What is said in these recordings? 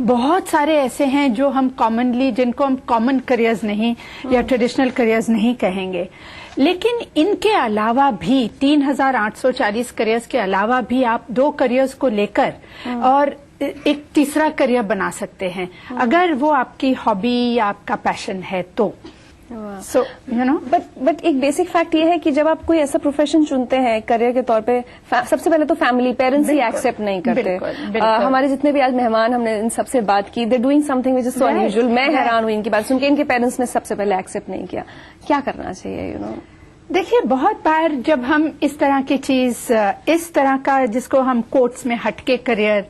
बहुत सारे ऐसे हैं जो हम कॉमनली, जिनको हम कॉमन करियर्स नहीं या ट्रेडिशनल करियर्स नहीं कहेंगे, लेकिन इनके अलावा भी 3840 करियर्स के अलावा भी आप 2 करियर्स को लेकर और एक तीसरा करियर बना सकते हैं, अगर वो आपकी हॉबी या आपका पैशन है तो। So, you know, बट एक बेसिक फैक्ट ये है कि जब आप कोई ऐसा प्रोफेशन चुनते हैं करियर के तौर पे, सबसे पहले तो फैमिली, पेरेंट्स ही एक्सेप्ट नहीं करते। बिल्कुल। हमारे जितने भी आज मेहमान, हमने इन सबसे बात की, they doing something which is so unusual. मैं हैरान हुई इनकी बात सुन के, इनके पेरेंट्स ने सबसे पहले एक्सेप्ट नहीं किया। क्या करना चाहिए, यू नो? देखिए, बहुत बार जब हम इस तरह की चीज, इस तरह का जिसको हम कोट्स में हटके करियर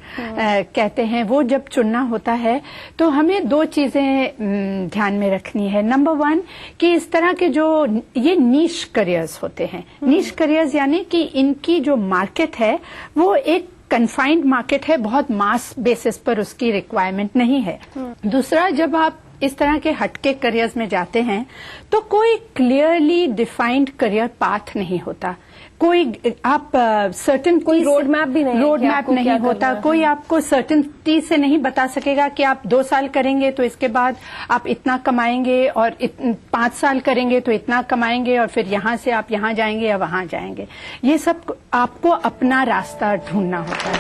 कहते हैं, वो जब चुनना होता है तो हमें 2 चीजें ध्यान में रखनी है। नंबर 1 कि इस तरह के जो ये नीश करियर्स होते हैं, नीश करियर्स यानी कि इनकी जो मार्केट है वो एक कन्फाइंड मार्केट है, बहुत मास बेसिस पर उसकी रिक्वायरमेंट नहीं है। दूसरा, जब आप इस तरह के हटके करियर्स में जाते हैं तो कोई क्लियरली डिफाइंड करियर पाथ नहीं होता, कोई आप सर्टेन कोई रोड मैप भी नहीं, नहीं होता, कोई आपको सर्टेनिटी से नहीं बता सकेगा कि आप 2 साल करेंगे तो इसके बाद आप इतना कमाएंगे, और 5 साल करेंगे तो इतना कमाएंगे, और फिर यहां से आप यहां जाएंगे या वहां जाएंगे। ये सब आपको अपना रास्ता ढूंढना होता है।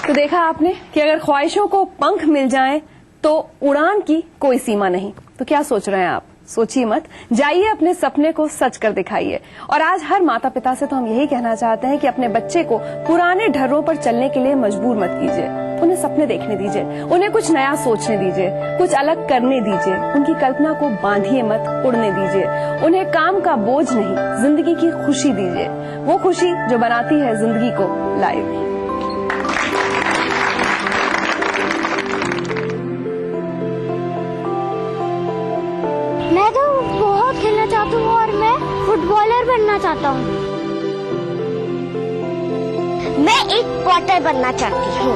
तो देखा आपने कि अगर ख्वाहिशों को पंख मिल जाएं तो उड़ान की कोई सीमा नहीं। तो क्या सोच रहे हैं आप? सोचिए मत, जाइए अपने सपने को सच कर दिखाइए। और आज हर माता पिता से तो हम यही कहना चाहते हैं कि अपने बच्चे को पुराने ढर्रों पर चलने के लिए मजबूर मत कीजिए, उन्हें सपने देखने दीजिए, उन्हें कुछ नया सोचने दीजिए, कुछ अलग करने दीजिए, उनकी कल्पना को बांधिए मत, उड़ने दीजिए। उन्हें काम का बोझ नहीं, जिंदगी की खुशी दीजिए, वो खुशी जो बनाती है जिंदगी को लाइव। मैं तो बहुत खेलना चाहता हूँ और मैं फुटबॉलर बनना चाहता हूँ। मैं एक पॉटर बनना चाहती हूँ।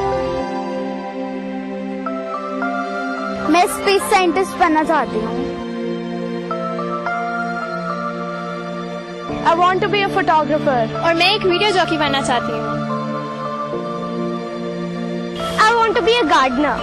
मैं स्पेस साइंटिस्ट बनना चाहती हूँ। I want to be a photographer। और मैं एक वीडियो जॉकी बनना चाहती हूँ। I want to be a gardener।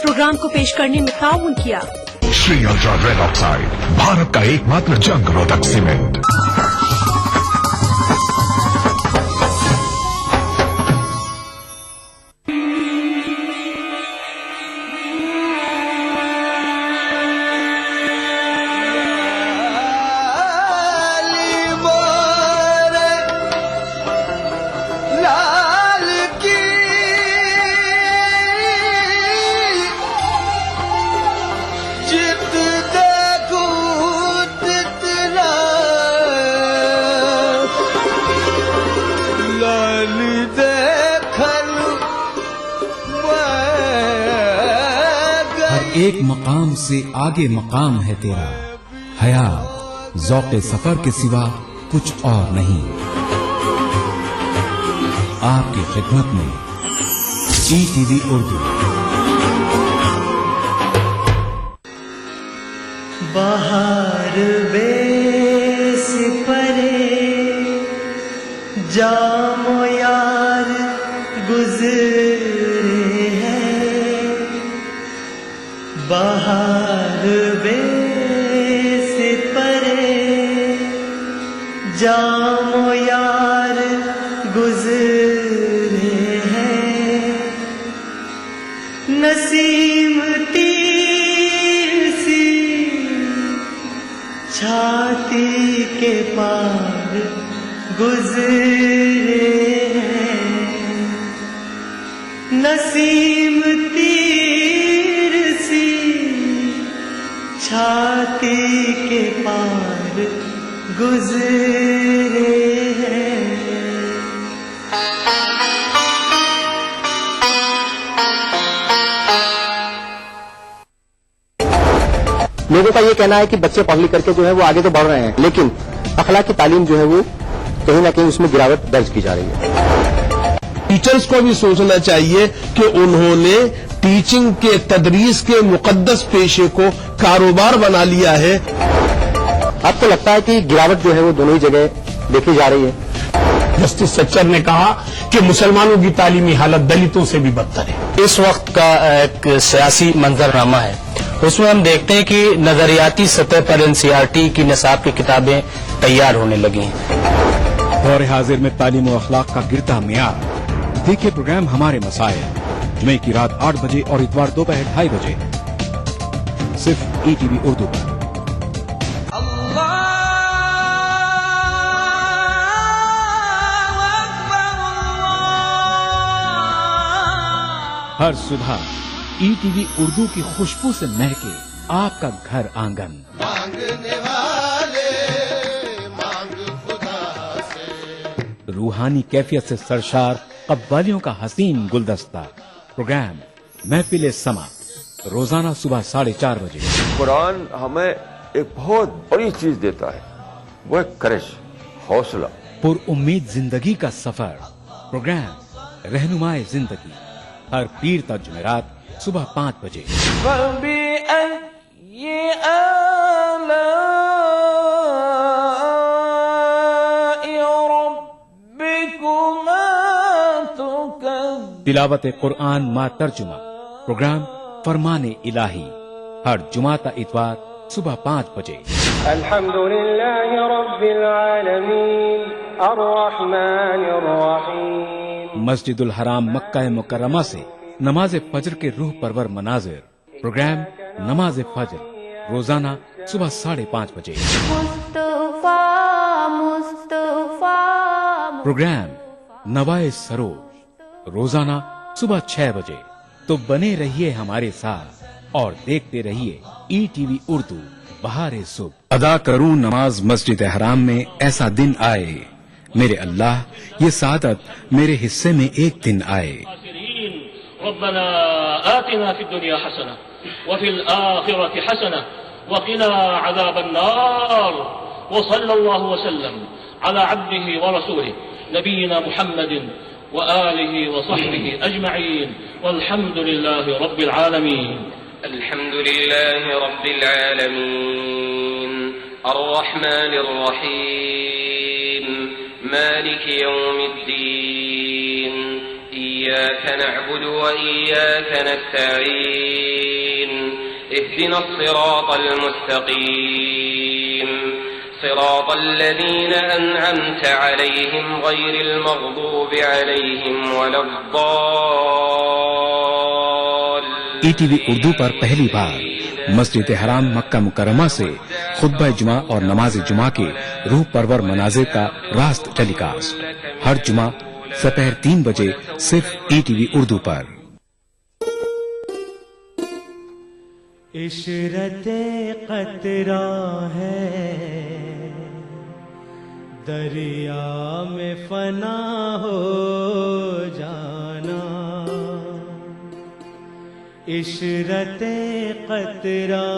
Programme को पेश करने में ताउन किया Shri ultra red oxide, Bharat का एकमात्र जंग रोधक सीमेंट। एक मकाम से आगे मकाम है तेरा, हयात ज़ौक़े सफर के सिवा कुछ और नहीं। आपकी खिदमत में ETV उर्दू। बाहर बेस परे जामो यार गुजरे हैं, बाहर बेस परे जामो यार गुजरे हैं, नसीम तीर सी छाती के पार गुजरे हैं, नसीम तीर सी छाती के पार गुजरे हैं। लोगों का ये कहना है कि बच्चे पढ़ लिख करके जो है वो आगे तो बढ़ रहे हैं, लेकिन अखलाक की तालीम जो है वो कहीं ना कहीं उसमें गिरावट दर्ज की जा रही है। टीचर्स को भी सोचना चाहिए कि उन्होंने टीचिंग के तदरीस के मुकद्दस पेशे को कारोबार बना लिया है। आपको लगता है कि गिरावट जो है वो दोनों ही जगह देखी जा रही है? जस्टिस सच्चर ने कहा कि मुसलमानों की तालीमी हालत दलितों से भी बदतर है। इस वक्त का एक सियासी मंजरनामा है, उसमें हम देखते हैं कि नजरियाती सतह पर एनसीईआरटी की निसाब की किताबें तैयार होने लगी हैं। दौर हाजिर में तालीम और अखलाक का गिरता मियार। देखिए प्रोग्राम हमारे मसाइल, जुमे की रात 8 बजे और इतवार दोपहर 2:30 बजे, सिर्फ ईटीवी उर्दू पर। हर सुबह ईटीवी उर्दू की खुशबू से महके आपका घर आंगन। रूहानी कैफियत से सरशार कव्वालियों का हसीन गुलदस्ता। प्रोग्राम महफिल समा, रोजाना सुबह 4:30 बजे। कुरान हमें एक बहुत बड़ी चीज देता है, वो है करिश, हौसला। पुरउम्मीद जिंदगी का सफर। प्रोग्राम रहनुमाए जिंदगी, हर पीर तक जुमेरात सुबह 5 बजे। तिलावत कुरान मा तर्जुमा। प्रोग्राम फरमाने इलाही, हर जुमाता इतवार सुबह 5 बजे। अल्हम्दुलिल्लाहि रब्बिल आलमीन अर्रहमानिर रहीम। मस्जिदुल हराम मक्का मुकर्रमा से नमाज फजर के रूह परवर मनाजिर। प्रोग्राम नमाज फजर, रोजाना सुबह 5:30 बजे। प्रोग्राम नवाए सरोज, रोजाना सुबह 6 बजे। तो बने रहिए हमारे साथ और देखते रहिए ईटीवी उर्दू बहारे सुबह। अदा करूं नमाज मस्जिद हराम में, ऐसा दिन आए मेरे अल्लाह, ये सादत मेरे हिस्से में एक दिन आए। रब्बना आतिना फिद दुनिया हसना व फिल आखिरति हसना व क़िना अज़ाबन नार व सल्लल्लाहु वसल्लम अला अब्दिही व रसूलिही नबीना मुहम्मदिन व आलिही व सहबिही अजमईन वल्हम्दुलिल्लाहि रब्बिल आलमीन। अल्हम्दुलिल्लाहि रब्बिल आलमीन अर्रहमानिर रहीम मालिकि यौमिद्दीन इय्याक नअबुदु व इय्याक नस्तईन इहदिनस सिरातल मुस्तकीम सिरातल लज़ीना अनअमत अलैहिम गैरिल मग़दूबि अलैहिम वलद्दाल्लीन। ईटीवी उर्दू पर पहली बार मस्जिद हराम मक्का मुकर्रमा से खुतबा जुमा और नमाज जुमा के रूह परवर मनाजिर का रास्त टेलीकास्ट, हर जुमा दोपहर 3 बजे, सिर्फ ईटीवी उर्दू पर। इशरते कतरा है दरिया में फना हो जाना। इशरते कतरा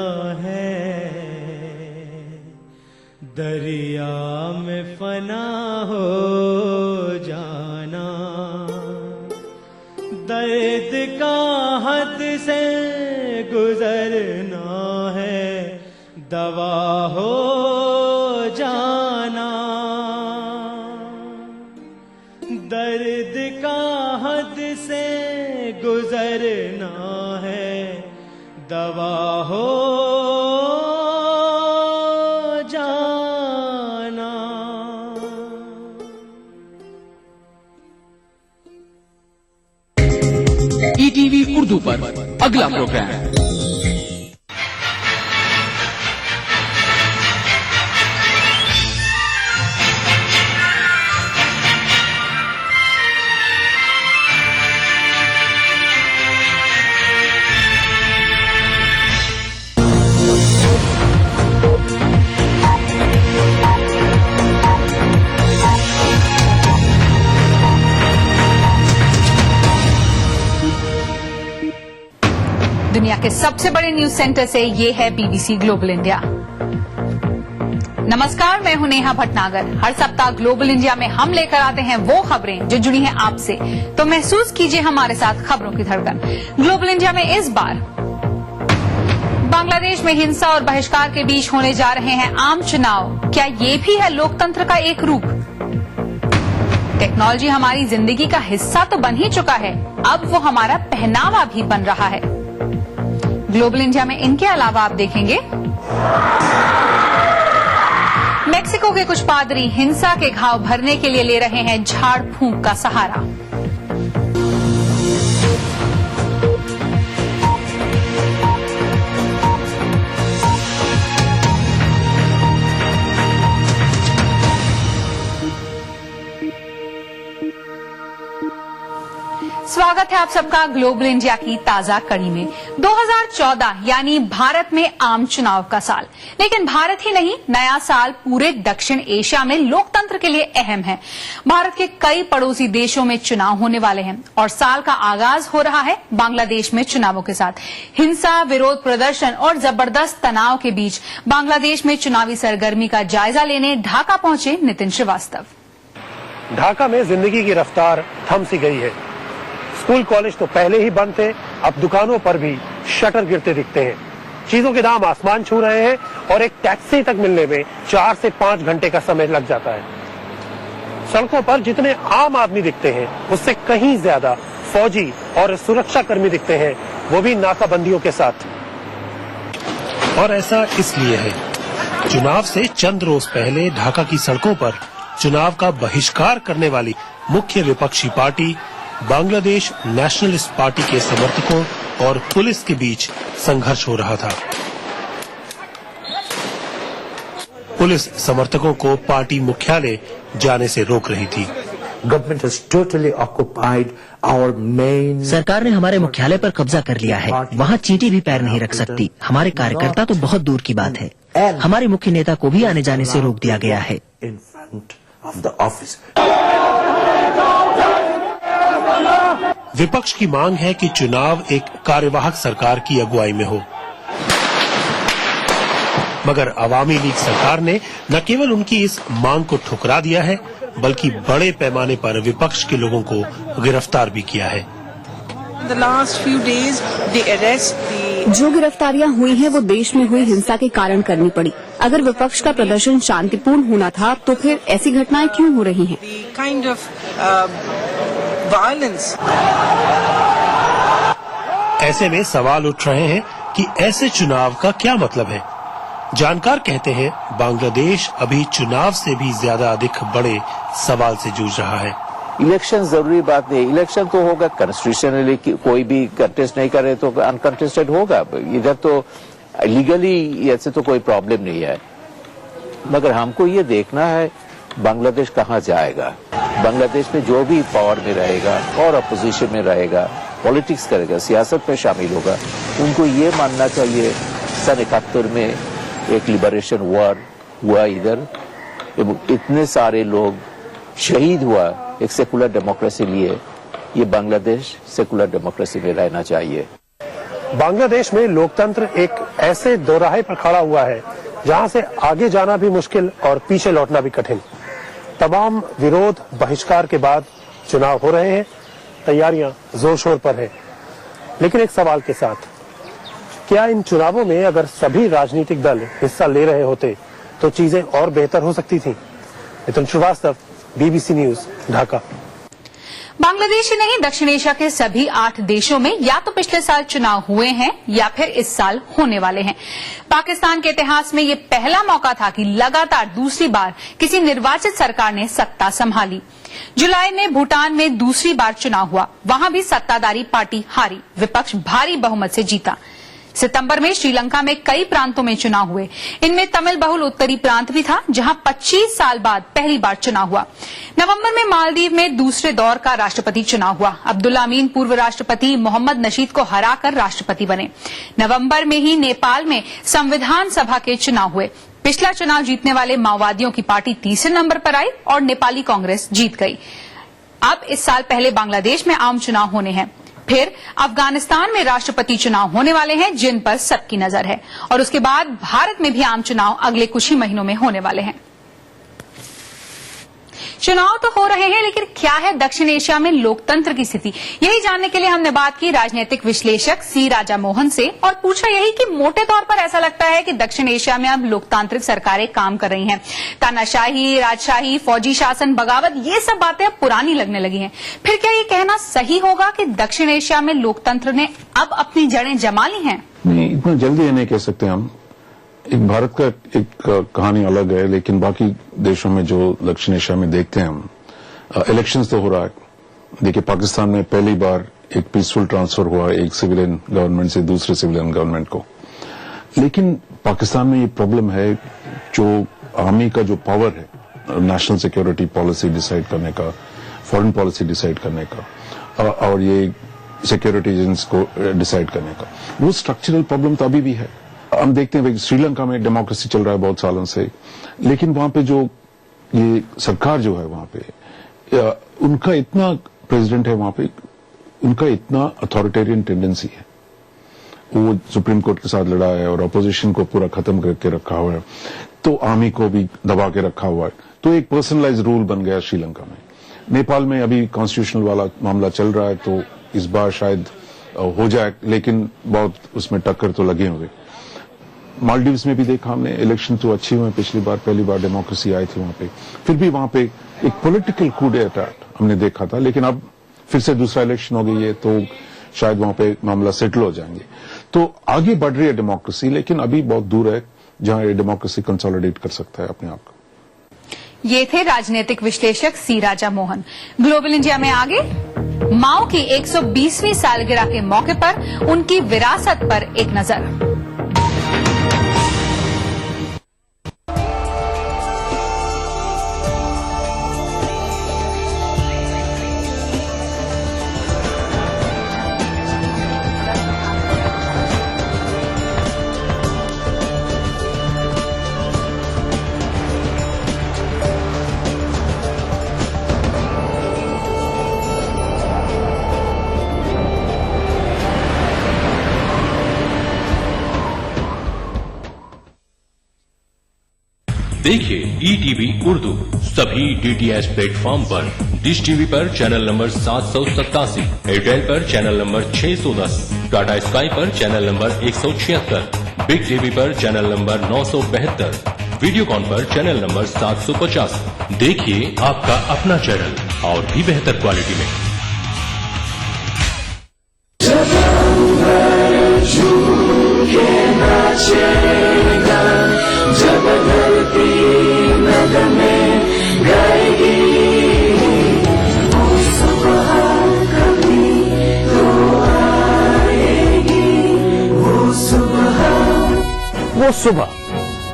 है दरिया में फना हो जाना। दर्द का हद से गुजरना है, दवा हो जाना। दर्द का हद से गुजरना है, दवा हो जाना। ईटीवी उर्दू पर अगला प्रोग्राम दुनिया के सबसे बड़े न्यूज सेंटर से ये है बीबीसी ग्लोबल इंडिया। नमस्कार, मैं हूं नेहा भटनागर। हर सप्ताह ग्लोबल इंडिया में हम लेकर आते हैं वो खबरें जो जुड़ी हैं आपसे, तो महसूस कीजिए हमारे साथ खबरों की धड़कन। ग्लोबल इंडिया में इस बार बांग्लादेश में हिंसा और बहिष्कार के बीच होने जा रहे हैं आम चुनाव। क्या ये भी है लोकतंत्र का एक रूप? टेक्नोलॉजी हमारी जिंदगी का हिस्सा तो बन ही चुका है, अब वो हमारा पहनावा भी बन रहा है। ग्लोबल इंडिया में इनके अलावा आप देखेंगे मेक्सिको के कुछ पादरी हिंसा के घाव भरने के लिए ले रहे हैं झाड़ फूंक का सहारा। स्वागत है आप सबका ग्लोबल इंडिया की ताजा कड़ी में। 2014 यानी भारत में आम चुनाव का साल, लेकिन भारत ही नहीं, नया साल पूरे दक्षिण एशिया में लोकतंत्र के लिए अहम है। भारत के कई पड़ोसी देशों में चुनाव होने वाले हैं और साल का आगाज हो रहा है बांग्लादेश में चुनावों के साथ। हिंसा, विरोध प्रदर्शन और जबरदस्त तनाव के बीच बांग्लादेश में चुनावी सरगर्मी का जायजा लेने ढाका पहुंचे नितिन श्रीवास्तव। ढाका में जिंदगी की रफ्तार थम सी गई है। स्कूल कॉलेज तो पहले ही बंद थे, अब दुकानों पर भी शटर गिरते दिखते हैं। चीजों के दाम आसमान छू रहे हैं और एक टैक्सी तक मिलने में 4 से 5 घंटे का समय लग जाता है। सड़कों पर जितने आम आदमी दिखते हैं उससे कहीं ज्यादा फौजी और सुरक्षा कर्मी दिखते हैं, वो भी नाकाबंदियों के साथ। और ऐसा इसलिए है, चुनाव से चंद रोज पहले ढाका की सड़कों पर चुनाव का बहिष्कार करने वाली मुख्य विपक्षी पार्टी बांग्लादेश नेशनलिस्ट पार्टी के समर्थकों और पुलिस के बीच संघर्ष हो रहा था। पुलिस समर्थकों को पार्टी मुख्यालय जाने से रोक रही थी। Government has totally occupied our main... सरकार ने हमारे मुख्यालय पर कब्जा कर लिया है, वहाँ चींटी भी पैर नहीं रख सकती। हमारे कार्यकर्ता तो बहुत दूर की बात है। हमारे मुख्य नेता को भी आने जाने से रोक दिया गया है। विपक्ष की मांग है कि चुनाव एक कार्यवाहक सरकार की अगुवाई में हो, मगर अवामी लीग सरकार ने न केवल उनकी इस मांग को ठुकरा दिया है, बल्कि बड़े पैमाने पर विपक्ष के लोगों को गिरफ्तार भी किया है। जो गिरफ्तारियां हुई हैं वो देश में हुई हिंसा के कारण करनी पड़ी। अगर विपक्ष का प्रदर्शन शांतिपूर्ण होना था तो फिर ऐसी घटनाएं क्यों हो रही हैं? ऐसे में सवाल उठ रहे हैं कि ऐसे चुनाव का क्या मतलब है। जानकार कहते हैं बांग्लादेश अभी चुनाव से भी ज्यादा अधिक बड़े सवाल से जूझ रहा है। इलेक्शन जरूरी बात नहीं, इलेक्शन तो होगा कॉन्स्टिट्यूशनली, कोई भी कंटेस्ट नहीं करे तो अनकंटेस्टेड होगा। इधर तो लीगली ऐसे तो कोई प्रॉब्लम नहीं है, मगर हमको ये देखना है बांग्लादेश कहाँ जाएगा। बांग्लादेश में जो भी पावर में रहेगा और अपोजिशन में रहेगा, पॉलिटिक्स करेगा, सियासत में शामिल होगा, उनको ये मानना चाहिए सन 71 में एक लिबरेशन वॉर हुआ इधर, इतने सारे लोग शहीद हुआ एक सेकुलर डेमोक्रेसी लिए, ये बांग्लादेश सेकुलर डेमोक्रेसी में रहना चाहिए। बांग्लादेश में लोकतंत्र एक ऐसे दोराहे पर खड़ा हुआ है जहां से आगे जाना भी मुश्किल और पीछे लौटना भी कठिन। तमाम विरोध बहिष्कार के बाद चुनाव हो रहे हैं, तैयारियां जोर शोर पर है, लेकिन एक सवाल के साथ, क्या इन चुनावों में अगर सभी राजनीतिक दल हिस्सा ले रहे होते तो चीजें और बेहतर हो सकती थीं? Nitin Srivastava, BBC news, Dhaka. बांग्लादेश ही नहीं, दक्षिण एशिया के सभी 8 देशों में या तो पिछले साल चुनाव हुए हैं या फिर इस साल होने वाले हैं। पाकिस्तान के इतिहास में ये पहला मौका था कि लगातार दूसरी बार किसी निर्वाचित सरकार ने सत्ता संभाली। जुलाई में भूटान में दूसरी बार चुनाव हुआ, वहां भी सत्ताधारी पार्टी हारी, विपक्ष भारी बहुमत से जीता। सितंबर में श्रीलंका में कई प्रांतों में चुनाव हुए, इनमें तमिल बहुल उत्तरी प्रांत भी था जहां 25 साल बाद पहली बार चुनाव हुआ। नवंबर में मालदीव में दूसरे दौर का राष्ट्रपति चुनाव हुआ, अब्दुल्ला अमीन पूर्व राष्ट्रपति मोहम्मद नशीद को हराकर राष्ट्रपति बने। नवंबर में ही नेपाल में संविधान सभा के चुनाव हुए। पिछला चुनाव जीतने वाले माओवादियों की पार्टी तीसरे नंबर पर आई और नेपाली कांग्रेस जीत गई। अब इस साल पहले बांग्लादेश में आम चुनाव होने हैं। फिर अफगानिस्तान में राष्ट्रपति चुनाव होने वाले हैं, जिन पर सबकी नजर है, और उसके बाद भारत में भी आम चुनाव अगले कुछ ही महीनों में होने वाले हैं। चुनाव तो हो रहे हैं, लेकिन क्या है दक्षिण एशिया में लोकतंत्र की स्थिति? यही जानने के लिए हमने बात की राजनीतिक विश्लेषक सी राजा मोहन से और पूछा यही कि मोटे तौर पर ऐसा लगता है कि दक्षिण एशिया में अब लोकतांत्रिक सरकारें काम कर रही हैं। तानाशाही, राजशाही, फौजी शासन, बगावत, ये सब बातें अब पुरानी लगने लगी हैं। फिर क्या ये कहना सही होगा कि दक्षिण एशिया में लोकतंत्र ने अब अपनी जड़ें जमा ली हैं? नहीं, इतना जल्दी ये नहीं कह सकते हम। एक भारत का एक कहानी अलग है, लेकिन बाकी देशों में जो दक्षिण एशिया में देखते हैं हम, इलेक्शंस तो हो रहा है। देखिए, पाकिस्तान में पहली बार एक पीसफुल ट्रांसफर हुआ एक सिविलियन गवर्नमेंट से दूसरे सिविलियन गवर्नमेंट को। लेकिन पाकिस्तान में ये प्रॉब्लम है, जो आर्मी का जो पावर है नेशनल सिक्योरिटी पॉलिसी डिसाइड करने का, फॉरेन पॉलिसी डिसाइड करने का, और ये सिक्योरिटी एजेंट्स को डिसाइड करने का, वो स्ट्रक्चरल प्रॉब्लम तो अभी भी है। हम देखते हैं श्रीलंका में डेमोक्रेसी चल रहा है बहुत सालों से, लेकिन वहां पे जो ये सरकार जो है वहां पे उनका इतना प्रेसिडेंट है, वहां पे उनका इतना अथॉरिटेरियन टेंडेंसी है। वो सुप्रीम कोर्ट के साथ लड़ा है और अपोजिशन को पूरा खत्म करके रखा हुआ है, तो आर्मी को भी दबा के रखा हुआ है। तो एक पर्सनलाइज रूल बन गया श्रीलंका में। नेपाल में अभी कॉन्स्टिट्यूशनल वाला मामला चल रहा है, तो इस बार शायद हो जाए, लेकिन बहुत उसमें टक्कर तो लगे हुए। मालदीव्स में भी देखा हमने, इलेक्शन तो अच्छी हुए पिछली बार, पहली बार डेमोक्रेसी आई थी वहां पे। फिर भी वहां पे एक पॉलिटिकल coup d'etat हमने देखा था, लेकिन अब फिर से दूसरा इलेक्शन हो गई है, तो शायद वहां पे मामला सेटल हो जाएंगे। तो आगे बढ़ रही है डेमोक्रेसी, लेकिन अभी बहुत दूर है जहां ये डेमोक्रेसी कंसोलिडेट कर सकता है अपने आप को। ये थे राजनीतिक विश्लेषक सी राजा मोहन। ग्लोबल इंडिया में आगे माओ की 120वीं सालगिरह के मौके पर उनकी विरासत पर एक नजर। देखिए ETV उर्दू सभी DTH प्लेटफॉर्म पर, डिश टीवी पर चैनल नंबर 787, एयरटेल पर चैनल नंबर 610, टाटा स्काई पर चैनल नंबर 176, बिग टीवी पर चैनल नंबर 972, वीडियोकॉन पर चैनल नंबर 750। देखिए आपका अपना चैनल और भी बेहतर क्वालिटी में। जब धरती नगमे गाएगी, वो सुबह कभी तो आएगी, वो सुबह।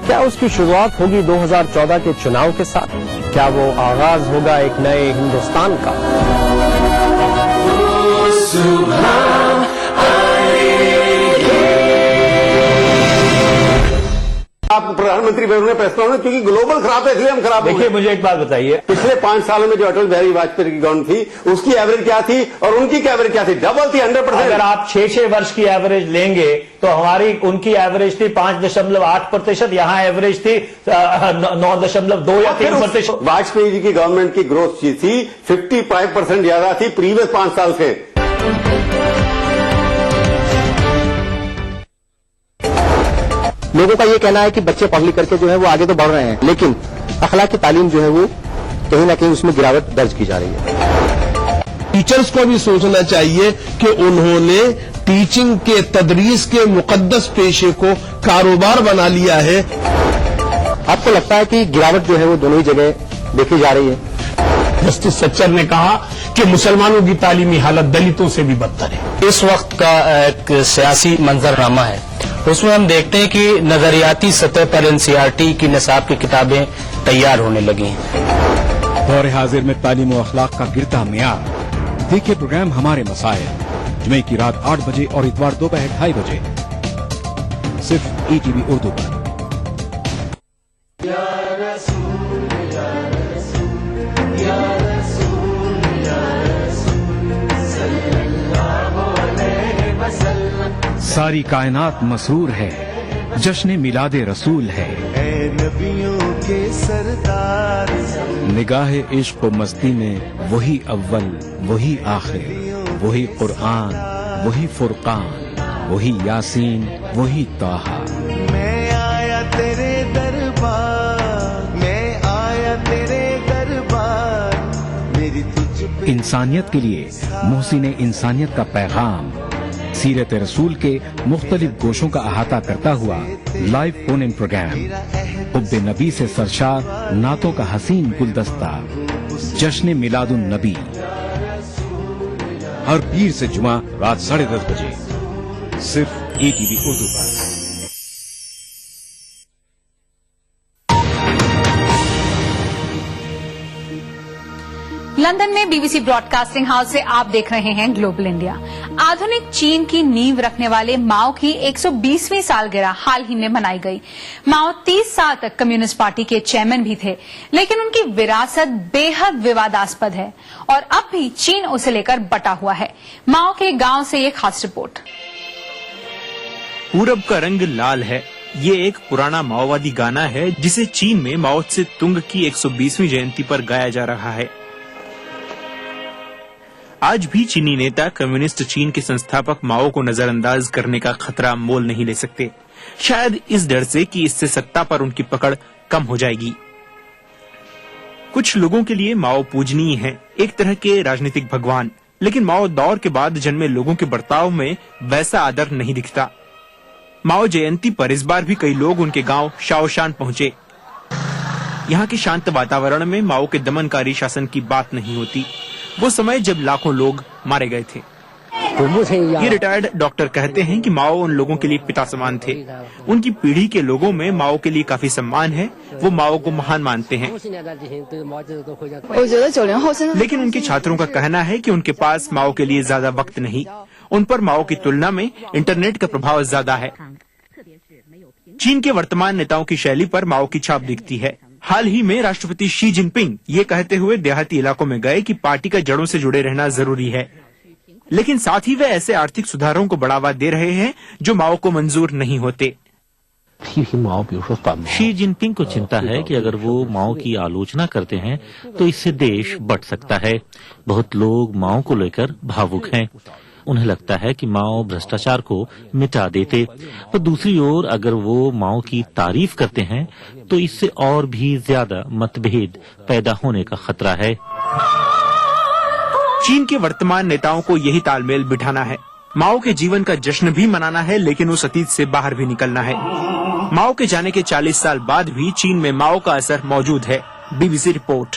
क्या उसकी शुरुआत होगी 2014 के चुनाव के साथ? क्या वो आगाज होगा एक नए हिंदुस्तान का? वो सुबह आप प्रधानमंत्री बनने फैसला होना, क्योंकि ग्लोबल खराब है, इसलिए हम खराब। देखिए, मुझे एक बात बताइए, पिछले 5 सालों में जो अटल बिहारी वाजपेयी की गवर्नमेंट थी, उसकी एवरेज क्या थी और उनकी क्या एवरेज क्या थी? डबल थी, 100%। अगर आप 6 वर्ष की एवरेज लेंगे तो हमारी उनकी एवरेज थी 5.8%, यहाँ एवरेज थी 9.2 या 3%। वाजपेयी जी की गवर्नमेंट की ग्रोथ थी 55% ज्यादा थी प्रीवियस 5 साल से। लोगों का ये कहना है कि बच्चे पढ़ लिख करके जो है वो आगे तो बढ़ रहे हैं, लेकिन अखलाकी तालीम जो है वो कहीं ना कहीं उसमें गिरावट दर्ज की जा रही है। टीचर्स को भी सोचना चाहिए कि उन्होंने टीचिंग के तदरीस के मुकद्दस पेशे को कारोबार बना लिया है। आपको लगता है कि गिरावट जो है वो दोनों ही जगह देखी जा रही है? जस्टिस सच्चर ने कहा कि मुसलमानों की तालीमी हालत दलितों से भी बदतर है। इस वक्त का एक सियासी मंजरनामा है, उसमें हम देखते हैं कि नजरियाती सतह पर NCERT की निसाब की किताबें तैयार होने लगी हैं। दौर हाजिर में तालीम और अखलाक का गिरता मियार। देखिए प्रोग्राम हमारे मसाइल, जुमे की रात 8 बजे और इतवार दोपहर 2:30 बजे, सिर्फ ETV उर्दू पर। या रसूल सल्लल्लाहु सारी कायनात मसरूर है, जश्न मिलादे रसूल है। ऐ नबियों के सरदार, निगाह इश्क व मस्ती में वही अव्वल वही आखिर, वही कुरआन वही फुरकान, वही यासीन वही ताहा। मैं आया तेरे दरबार, मैं आया तेरे दरबार, मेरी तुझ इंसानियत के लिए मोहसिन इंसानियत का पैगाम सीरत रसूल के मुख्तलिफ गोशों का अहाता करता हुआ लाइव फोन इन प्रोग्राम, हुब्बे नबी से सरशार नातों का हसीन गुलदस्ता, जश्न मिलादुन नबी, हर पीर से जुमा रात 10:30 बजे सिर्फ ETV उर्दू पर। लंदन में बीबीसी ब्रॉडकास्टिंग हाउस से आप देख रहे हैं ग्लोबल इंडिया। आधुनिक चीन की नींव रखने वाले माओ की 120वीं सालगिरह हाल ही में मनाई गई। माओ 30 साल तक कम्युनिस्ट पार्टी के चेयरमैन भी थे, लेकिन उनकी विरासत बेहद विवादास्पद है और अब भी चीन उसे लेकर बटा हुआ है। माओ के गांव से ये खास रिपोर्ट। पूरब का रंग लाल है, ये एक पुराना माओवादी गाना है जिसे चीन में माओ त्से तुंग की 120वीं जयंती पर गाया जा रहा है। आज भी चीनी नेता कम्युनिस्ट चीन के संस्थापक माओ को नजरअंदाज करने का खतरा मोल नहीं ले सकते, शायद इस डर से कि इससे सत्ता पर उनकी पकड़ कम हो जाएगी। कुछ लोगों के लिए माओ पूजनीय है, एक तरह के राजनीतिक भगवान, लेकिन माओ दौर के बाद जन्मे लोगों के बर्ताव में वैसा आदर नहीं दिखता। माओ जयंती पर इस बार भी कई लोग उनके गांव शाओशान पहुंचे। यहाँ के शांत वातावरण में माओ के दमनकारी शासन की बात नहीं होती, वो समय जब लाखों लोग मारे गए थे। ये रिटायर्ड डॉक्टर कहते हैं कि माओ उन लोगों के लिए पिता समान थे। उनकी पीढ़ी के लोगों में माओ के लिए काफी सम्मान है, वो माओ को महान मानते हैं। लेकिन उनके छात्रों का कहना है कि उनके पास माओ के लिए ज्यादा वक्त नहीं, उन पर माओ की तुलना में इंटरनेट का प्रभाव ज्यादा है। चीन के वर्तमान नेताओं की शैली पर माओ की छाप दिखती है। हाल ही में राष्ट्रपति शी जिनपिंग ये कहते हुए देहाती इलाकों में गए कि पार्टी का जड़ों से जुड़े रहना जरूरी है, लेकिन साथ ही वे ऐसे आर्थिक सुधारों को बढ़ावा दे रहे हैं जो माओ को मंजूर नहीं होते। शी जिनपिंग को चिंता है कि अगर वो माओ की आलोचना करते हैं तो इससे देश बंट सकता है। बहुत लोग माओ को लेकर भावुक हैं, उन्हें लगता है कि माओ भ्रष्टाचार को मिटा देते, पर दूसरी ओर अगर वो माओ की तारीफ करते हैं तो इससे और भी ज्यादा मतभेद पैदा होने का खतरा है। चीन के वर्तमान नेताओं को यही तालमेल बिठाना है, माओ के जीवन का जश्न भी मनाना है, लेकिन उस अतीत से बाहर भी निकलना है। माओ के जाने के 40 साल बाद भी चीन में माओ का असर मौजूद है। BBC report.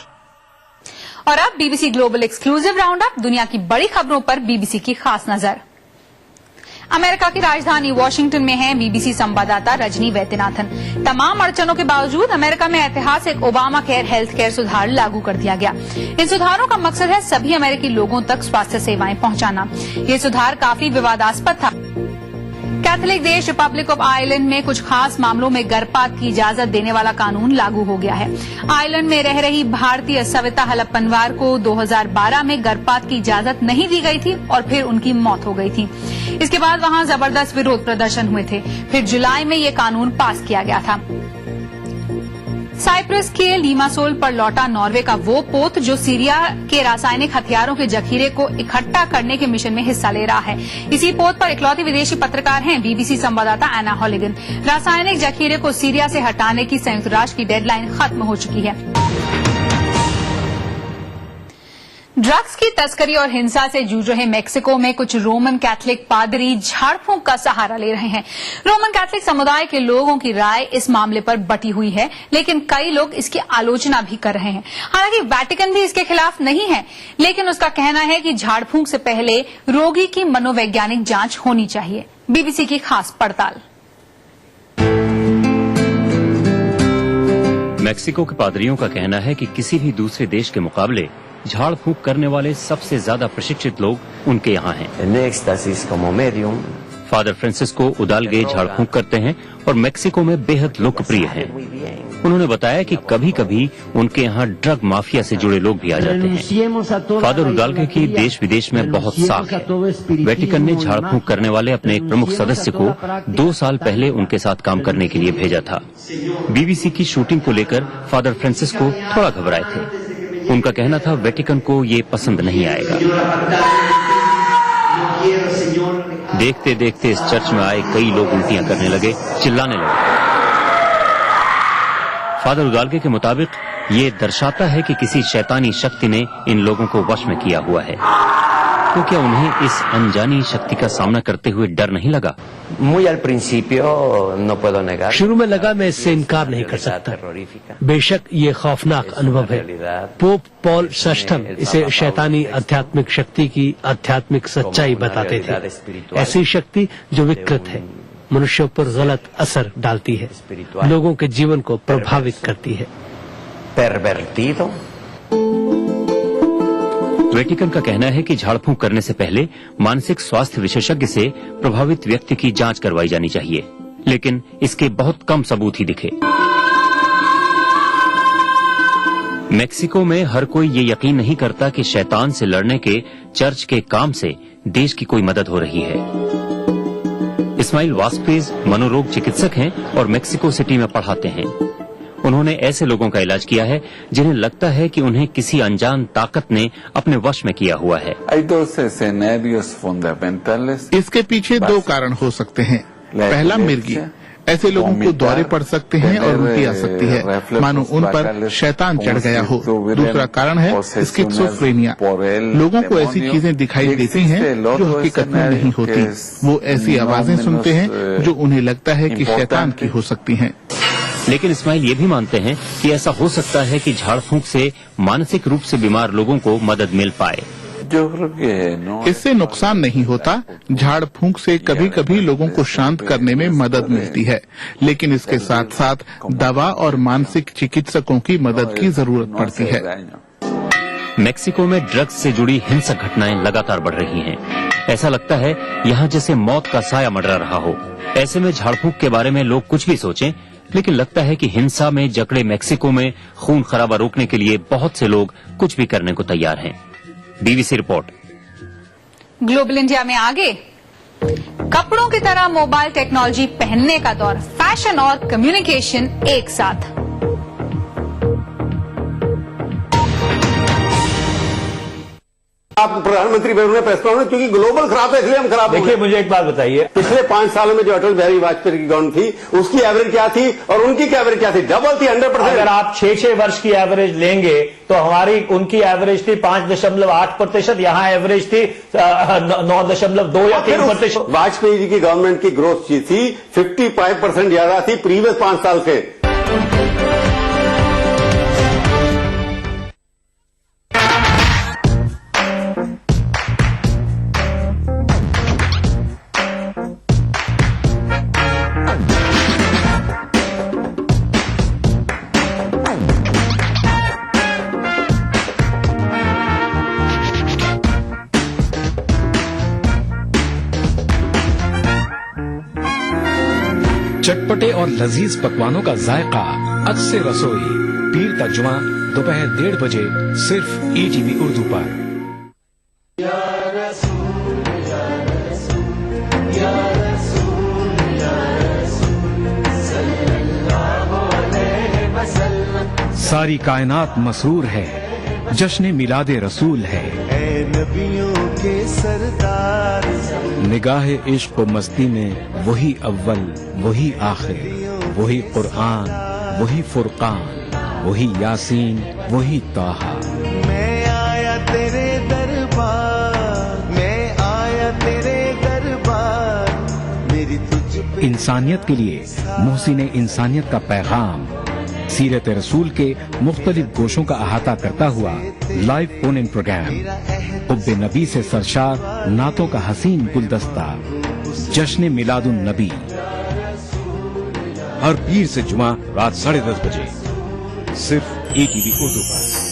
और अब BBC global exclusive round up, दुनिया की बड़ी खबरों पर बीबीसी की खास नजर। अमेरिका की राजधानी वॉशिंगटन में हैं बीबीसी संवाददाता रजनी वैद्यनाथन। तमाम अड़चनों के बावजूद अमेरिका में ऐतिहासिक ओबामा केयर हेल्थ केयर सुधार लागू कर दिया गया। इन सुधारों का मकसद है सभी अमेरिकी लोगों तक स्वास्थ्य सेवाएं पहुंचाना। ये सुधार काफी विवादास्पद था। कैथोलिक देश रिपब्लिक ऑफ आयरलैंड में कुछ खास मामलों में गर्भपात की इजाजत देने वाला कानून लागू हो गया है। आयरलैंड में रह रही भारतीय सविता हलप्पनवार को 2012 में गर्भपात की इजाजत नहीं दी गई थी और फिर उनकी मौत हो गई थी। इसके बाद वहां जबरदस्त विरोध प्रदर्शन हुए थे। फिर जुलाई में ये कानून पास किया गया था। साइप्रस के लीमासोल पर लौटा नॉर्वे का वो पोत जो सीरिया के रासायनिक हथियारों के जखीरे को इकट्ठा करने के मिशन में हिस्सा ले रहा है। इसी पोत पर इकलौती विदेशी पत्रकार हैं बीबीसी संवाददाता एना हॉलिगन। रासायनिक जखीरे को सीरिया से हटाने की संयुक्त राष्ट्र की डेडलाइन खत्म हो चुकी है। ड्रग्स की तस्करी और हिंसा से जूझ रहे मेक्सिको में कुछ रोमन कैथोलिक पादरी झाड़ फूंक का सहारा ले रहे हैं। रोमन कैथोलिक समुदाय के लोगों की राय इस मामले पर बटी हुई है, लेकिन कई लोग इसकी आलोचना भी कर रहे हैं। हालांकि वैटिकन भी इसके खिलाफ नहीं है, लेकिन उसका कहना है कि झाड़ फूंक से पहले रोगी की मनोवैज्ञानिक जांच होनी चाहिए। बीबीसी की खास पड़ताल। मेक्सिको के पादरियों का कहना है कि किसी भी दूसरे देश के मुकाबले झाड़ फूंक करने वाले सबसे ज्यादा प्रशिक्षित लोग उनके यहाँ हैं। फादर फ्रांसिस्को उदालगे झाड़ फूंक करते हैं और मेक्सिको में बेहद लोकप्रिय हैं। उन्होंने बताया कि कभी कभी उनके यहाँ ड्रग माफिया से जुड़े लोग भी आ जाते हैं। फादर उडाल्गे की देश विदेश में बहुत साख है। वेटिकन ने झाड़ फूंक करने वाले अपने एक प्रमुख सदस्य को 2 साल पहले उनके साथ काम करने के लिए भेजा था। बीबीसी की शूटिंग को लेकर फादर फ्रांसिस्को थोड़ा घबराए थे। उनका कहना था वेटिकन को ये पसंद नहीं आएगा। देखते देखते इस चर्च में आए कई लोग उल्टियां करने लगे, चिल्लाने लगे। फादर उडाल्गे के मुताबिक ये दर्शाता है कि किसी शैतानी शक्ति ने इन लोगों को वश में किया हुआ है। तो क्या उन्हें इस अनजानी शक्ति का सामना करते हुए डर नहीं लगा? शुरू में लगा मैं इससे इनकार नहीं कर सकता। बेशक ये खौफनाक अनुभव है। पोप पॉल VI इसे शैतानी आध्यात्मिक शक्ति की आध्यात्मिक सच्चाई बताते थे। ऐसी शक्ति जो विकृत है, मनुष्यों पर गलत असर डालती है, लोगों के जीवन को प्रभावित करती है। वेटिकन का कहना है कि झाड़ फूंक करने से पहले मानसिक स्वास्थ्य विशेषज्ञ से प्रभावित व्यक्ति की जांच करवाई जानी चाहिए, लेकिन इसके बहुत कम सबूत ही दिखे। मेक्सिको में हर कोई ये यकीन नहीं करता कि शैतान से लड़ने के चर्च के काम से देश की कोई मदद हो रही है। इस्माइल वास्पेज मनोरोग चिकित्सक हैं और मेक्सिको सिटी में पढ़ाते हैं। उन्होंने ऐसे लोगों का इलाज किया है जिन्हें लगता है कि उन्हें किसी अनजान ताकत ने अपने वश में किया हुआ है। इसके पीछे 2 कारण हो सकते हैं। पहला मिर्गी, ऐसे लोगों को दौरे पड़ सकते हैं और उल्टी आ सकती है, मानो उन पर शैतान चढ़ गया हो। दूसरा कारण है स्किज़ोफ्रेनिया। लोगों को ऐसी चीजें दिखाई देती हैं जो हकीकत में नहीं होती। वो ऐसी आवाजें सुनते हैं जो उन्हें लगता है कि शैतान की हो सकती हैं। लेकिन इस्माइल ये भी मानते हैं कि ऐसा हो सकता है कि झाड़ फूंक से मानसिक रूप से बीमार लोगों को मदद मिल पाए। इससे नुकसान नहीं होता। झाड़ फूंक से कभी कभी लोगों को शांत करने में मदद मिलती है, लेकिन इसके साथ साथ दवा और मानसिक चिकित्सकों की मदद की जरूरत पड़ती है। मेक्सिको में ड्रग्स से जुड़ी हिंसक घटनाएं लगातार बढ़ रही हैं। ऐसा लगता है यहाँ जैसे मौत का साया मंडरा रहा हो। ऐसे में झाड़ फूंक के बारे में लोग कुछ भी सोचें, लेकिन लगता है कि हिंसा में जकड़े मेक्सिको में खून खराबा रोकने के लिए बहुत से लोग कुछ भी करने को तैयार हैं। BBC report. ग्लोबल इंडिया में आगे कपड़ों की तरह मोबाइल टेक्नोलॉजी पहनने का दौर, फैशन और कम्युनिकेशन एक साथ। आप प्रधानमंत्री बैठे प्रेस कॉन्फ्रेंस, क्योंकि ग्लोबल खराब है इसलिए हम खराब हो गए। देखिए मुझे एक बात बताइए, पिछले 5 सालों में जो अटल बिहारी वाजपेयी की गवर्नमेंट थी उसकी एवरेज क्या थी और उनकी क्या एवरेज क्या थी? डबल थी, 100%। अगर आप 6 वर्ष की एवरेज लेंगे तो उनकी एवरेज थी 5.8%, यहाँ एवरेज थी 9.2 या 3%। वाजपेयी जी की गवर्नमेंट की ग्रोथ थी 55% ज्यादा थी प्रीवियस 5 साल से। चटपटे और लजीज पकवानों का जायका, अक्से रसोई, पीर का जुमा दोपहर 1:30 बजे सिर्फ ईटीवी उर्दू पर। सारी कायनात मसरूर है, जश्न मिलादे रसूल है। नबियों के सरदार, निगाह इश्क व मस्ती में वही अव्वल वही आखिर, वही कुरआन वही फुरकान, वही यासीन वही ताहा। मैं आया तेरे दरबार, मैं आया तेरे दरबार, मेरी तुझ पे इंसानियत के लिए मोहसिन इंसानियत का पैगाम, सीरत रसूल के मुख्तलिफ गोशों का अहाता करता हुआ लाइव फोन इन प्रोग्राम, हुब्बे नबी से सरशार नातों का हसीन गुलदस्ता, जश्न मिलादुन नबी, हर पीर से जुमा रात 10:30 बजे सिर्फ ईटीवी उर्दू पर।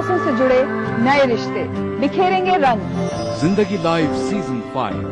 एहसासों से जुड़े नए रिश्ते बिखेरेंगे रंग। जिंदगी लाइव सीजन 5